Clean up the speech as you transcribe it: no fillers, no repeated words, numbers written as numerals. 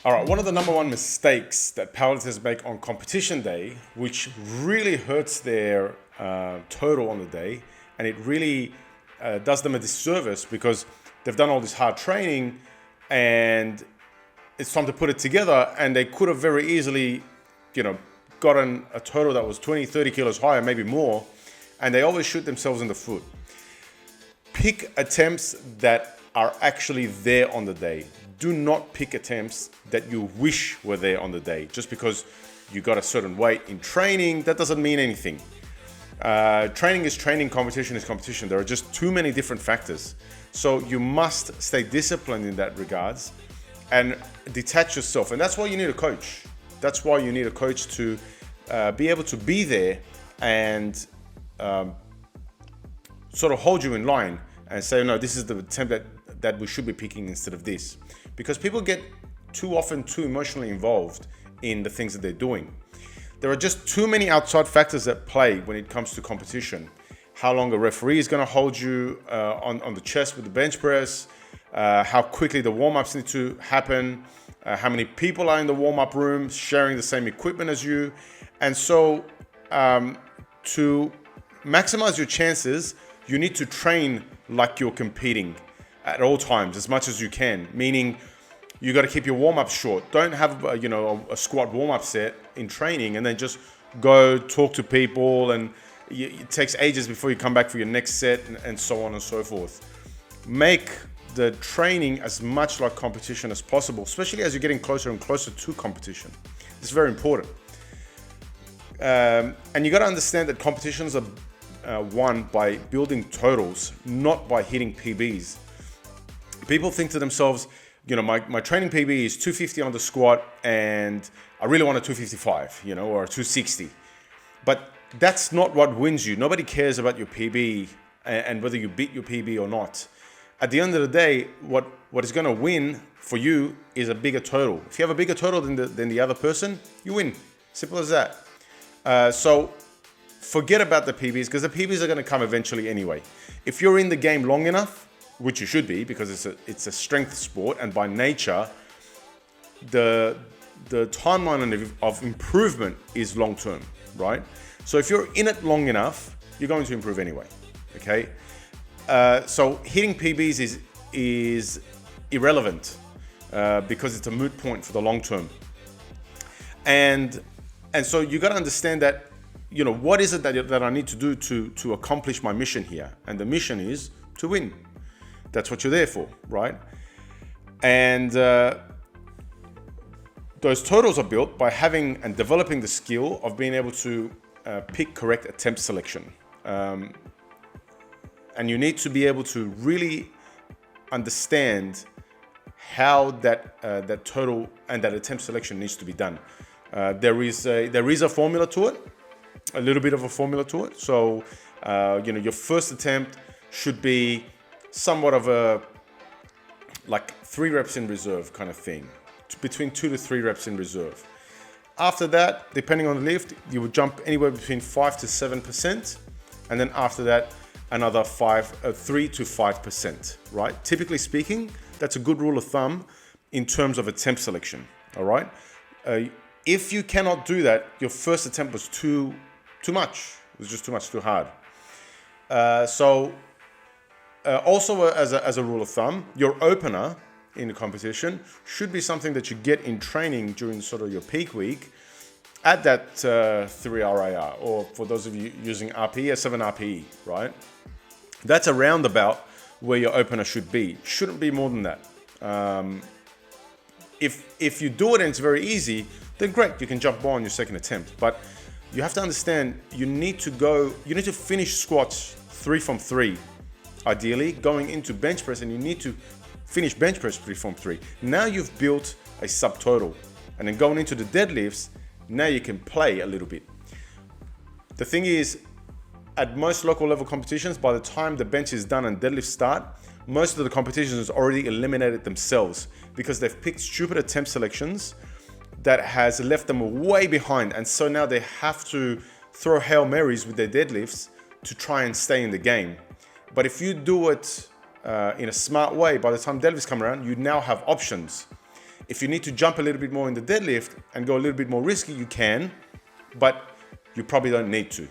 All right, one of the number one mistakes that powerlifters make on competition day, which really hurts their total on the day, and it really does them a disservice because they've done all this hard training and it's time to put it together, and they could have very easily, gotten a total that was 20, 30 kilos higher, maybe more, and they always shoot themselves in the foot. Pick attempts that are actually there on the day. Do not pick attempts that you wish were there on the day. Just because you got a certain weight in training, that doesn't mean anything. Training is training, competition is competition. There are just too many different factors. So you must stay disciplined in that regards and detach yourself. And that's why you need a coach. That's why you need a coach to be able to be there and sort of hold you in line and say, no, this is the attempt that we should be picking instead of this. Because people get too often too emotionally involved in the things that they're doing. There are just too many outside factors that play when it comes to competition. How long a referee is going to hold you on the chest with the bench press, how quickly the warm-ups need to happen, how many people are in the warm-up room sharing the same equipment as you. And so to maximize your chances, you need to train like you're competing at all times as much as you can, meaning you got to keep your warm-up short. Don't have a squat warm-up set in training and then just go talk to people, and it takes ages before you come back for your next set, and so on and so forth. Make the training as much like competition as possible, especially as you're getting closer and closer to competition. It's very important. And you got to understand that competitions are won by building totals, not by hitting PBs. People think to themselves, my training PB is 250 on the squat and I really want a 255, or a 260. But that's not what wins you. Nobody cares about your PB and whether you beat your PB or not. At the end of the day, what is going to win for you is a bigger total. If you have a bigger total than the other person, you win. Simple as that. So forget about the PBs, because the PBs are going to come eventually anyway. If you're in the game long enough, which you should be, because it's a strength sport, and by nature, the timeline of improvement is long term, right? So if you're in it long enough, you're going to improve anyway. Okay, so hitting PBs is irrelevant because it's a moot point for the long term, and so you got to understand that what is it that I need to do to accomplish my mission here, and the mission is to win. That's what you're there for, right? And those totals are built by having and developing the skill of being able to pick correct attempt selection. And you need to be able to really understand how that total and that attempt selection needs to be done. There is a formula to it, a little bit of a formula to it. So, your first attempt should be somewhat of a 3 reps in reserve kind of thing, between 2 to 3 reps in reserve. After that, depending on the lift, you would jump anywhere between 5 to 7%, and then after that, another 3 to 5%, right? Typically speaking, that's a good rule of thumb in terms of attempt selection, all right? If you cannot do that, your first attempt was too much. It was just too much, too hard. Also, as a rule of thumb, your opener in the competition should be something that you get in training during sort of your peak week at that 3 RIR, or for those of you using RPE, a 7 RPE, right? That's around about where your opener should be. Shouldn't be more than that. If you do it and it's very easy, then great, you can jump on your second attempt. But you have to understand, you need to finish squats 3 from 3. Ideally, going into bench press, and you need to finish bench press 3 from 3. Now you've built a subtotal. And then going into the deadlifts, now you can play a little bit. The thing is, at most local level competitions, by the time the bench is done and deadlifts start, most of the competitions already eliminated themselves because they've picked stupid attempt selections that has left them way behind. And so now they have to throw Hail Marys with their deadlifts to try and stay in the game. But if you do it in a smart way, by the time deadlifts come around, you now have options. If you need to jump a little bit more in the deadlift and go a little bit more risky, you can, but you probably don't need to.